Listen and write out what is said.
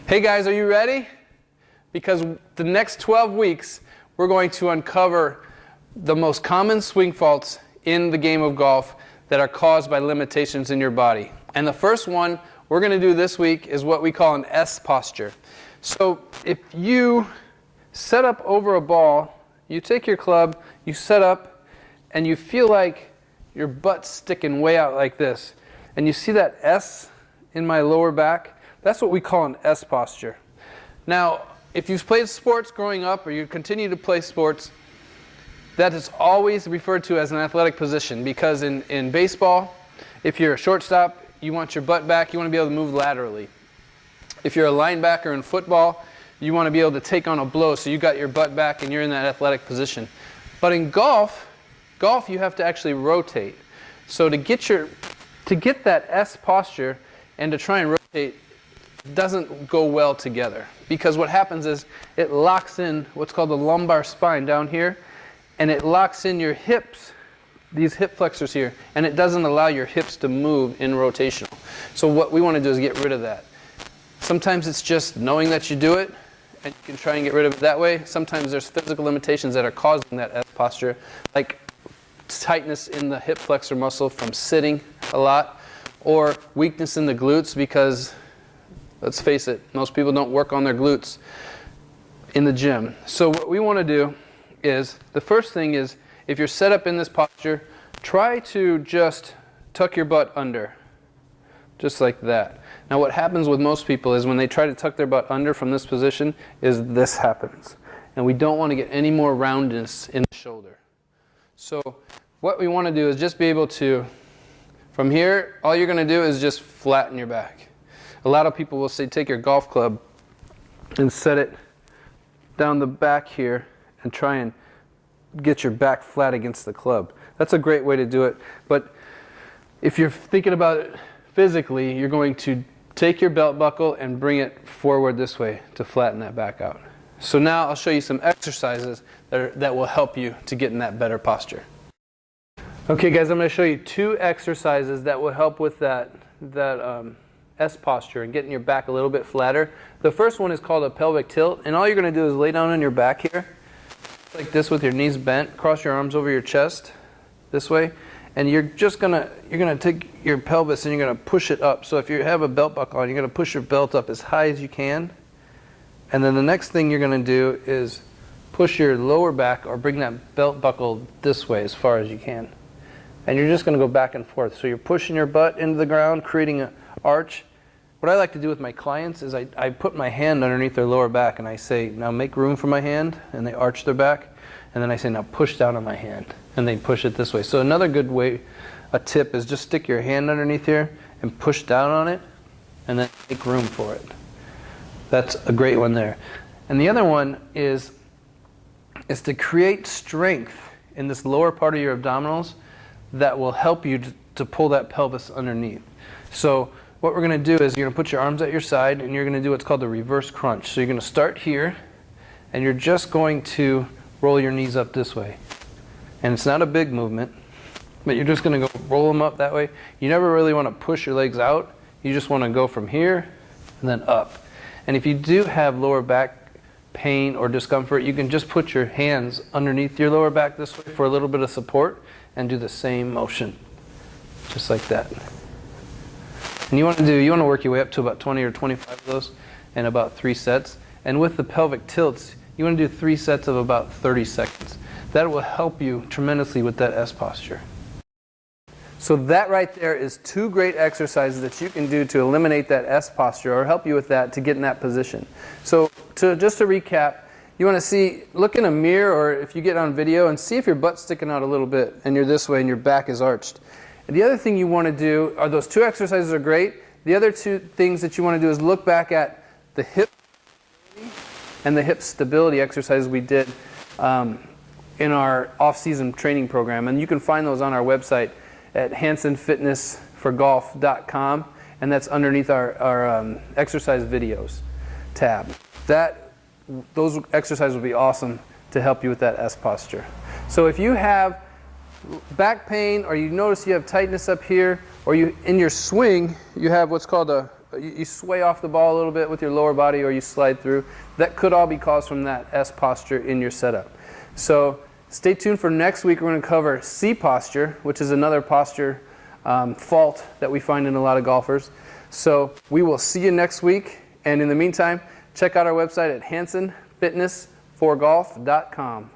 Hey guys, are you ready? Because the next 12 weeks, we're going to uncover the most common swing faults in the game of golf that are caused by limitations in your body. And the first one we're going to do this week is what we call an S posture. So if you set up over a ball, you take your club, you set up, and you feel like your butt's sticking way out like this. And you see that S in my lower back? That's what we call an S posture. Now, if you've played sports growing up or you continue to play sports, that is always referred to as an athletic position, because in baseball, if you're a shortstop, you want your butt back, you want to be able to move laterally. If you're a linebacker in football, you want to be able to take on a blow, so you got your butt back and you're in that athletic position. But in golf you have to actually rotate. So to get that S posture and to try and rotate doesn't go well together, because what happens is it locks in what's called the lumbar spine down here, and it locks in your hips, these hip flexors here, and it doesn't allow your hips to move in rotational. So what we want to do is get rid of that. Sometimes it's just knowing that you do it, and you can try and get rid of it that way. Sometimes there's physical limitations that are causing that S posture, like tightness in the hip flexor muscle from sitting a lot, or weakness in the glutes, because let's face it, most people don't work on their glutes in the gym. So what we want to do is, the first thing is, if you're set up in this posture, try to just tuck your butt under, just like that. Now what happens with most people is when they try to tuck their butt under from this position is this happens. And we don't want to get any more roundness in the shoulder. So what we want to do is just be able to, from here, all you're going to do is just flatten your back. A lot of people will say take your golf club and set it down the back here and try and get your back flat against the club. That's a great way to do it. But if you're thinking about it physically, you're going to take your belt buckle and bring it forward this way to flatten that back out. So now I'll show you some exercises that will help you to get in that better posture. Okay guys, I'm going to show you 2 exercises that will help with that S posture and getting your back a little bit flatter. The first one is called a pelvic tilt, and all you're going to do is lay down on your back here, like this, with your knees bent, cross your arms over your chest this way, and you're gonna take your pelvis and you're gonna push it up. So if you have a belt buckle on, you're gonna push your belt up as high as you can, and then the next thing you're gonna do is push your lower back, or bring that belt buckle this way as far as you can, and you're just gonna go back and forth. So you're pushing your butt into the ground, creating an arch. What I like to do with my clients is I put my hand underneath their lower back and I say, now make room for my hand, and they arch their back, and then I say, now push down on my hand, and they push it this way. So another good way, a tip, is just stick your hand underneath here and push down on it, and then make room for it. That's a great one there. And the other one is to create strength in this lower part of your abdominals that will help you to pull that pelvis underneath. So what we're going to do is you're going to put your arms at your side, and you're going to do what's called the reverse crunch. So you're going to start here, and you're just going to roll your knees up this way. And it's not a big movement, but you're just going to go roll them up that way. You never really want to push your legs out. You just want to go from here and then up. And if you do have lower back pain or discomfort, you can just put your hands underneath your lower back this way for a little bit of support and do the same motion, just like that. And you want to work your way up to about 20 or 25 of those in about 3 sets. And with the pelvic tilts, you want to do 3 sets of about 30 seconds. That will help you tremendously with that S posture. So that right there is 2 great exercises that you can do to eliminate that S posture, or help you with that to get in that position. So just to recap, you want to look in a mirror, or if you get on video, and see if your butt's sticking out a little bit and you're this way and your back is arched. And the other thing you want to do, those 2 exercises are great. The other 2 things that you want to do is look back at the hip and the hip stability exercises we did in our off-season training program. And you can find those on our website at hansenfitnessforgolf.com, and that's underneath our exercise videos tab. Those exercises will be awesome to help you with that S posture. So if you have back pain, or you notice you have tightness up here, or in your swing you have what's called a you sway off the ball a little bit with your lower body, or you slide through. That could all be caused from that S posture in your setup. So stay tuned for next week. We're going to cover C posture, which is another posture fault that we find in a lot of golfers. So we will see you next week. And in the meantime, check out our website at HansenFitnessForGolf.com.